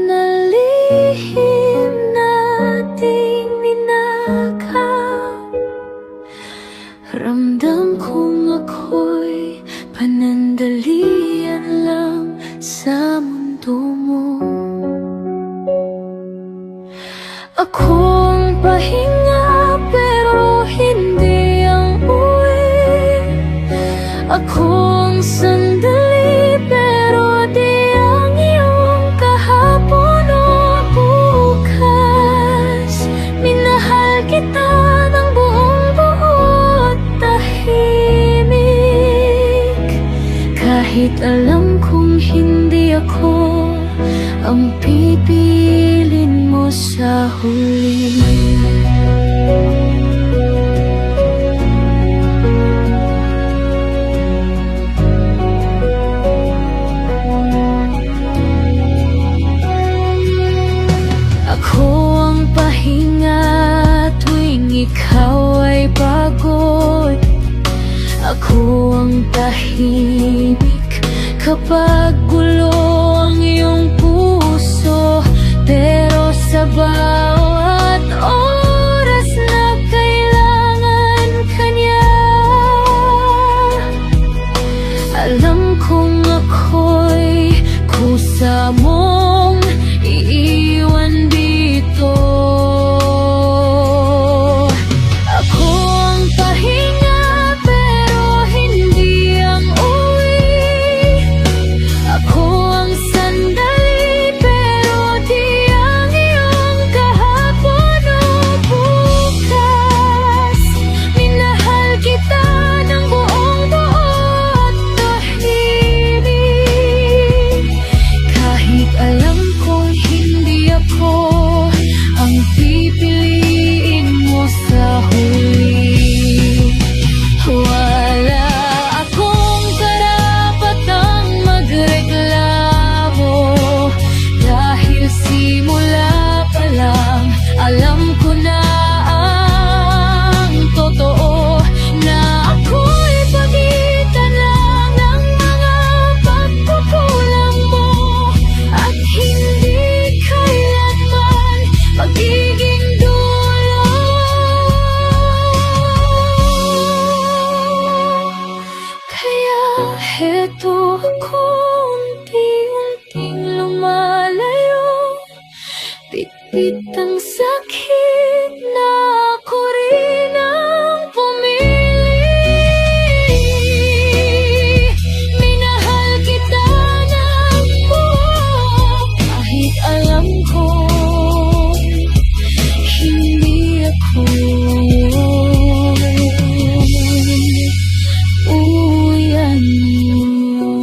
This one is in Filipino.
na lihim nating ninakaw. Ramdam kong ako'y panandalian lang sa mundo mo. Akong pahinga pero hindi ang uwi. Akong sandali pero di ang iyong kahapon o bukas. Minahal kita ng buong buo at tahimik, kahit alam kong hindi ako ang pipilin mo sa huli. Ako ang pahinga tuwing ikaw ay pagod. Ako ang tahimik kapag gulo ang iyong puso. Pero sa bawat oras na kailangan ka niya, alam kong ako'y kusa mong iiwan dito. Ako ang pahinga pero hindi ang uwi. Ako ang sandali pero di ang iyong kahapon o bukas. Minahal kita ng buong buo at tahimik, kahit alam ko hindi ako ang pipiliin mo sa huli. Wala akong karapatang magreklamo, dahil simula pa lang alam ko na ang totoo, na ako'y pagitan lang ng mga pagkukulang mo, at hindi kailanman magiging dulo. Kaya heto ako, unti-unting lumalayo. Bitbit ang sakit na ako rin ang pumili. Minahal kita ng buo, kahit alam ko hindi ako uyan mo.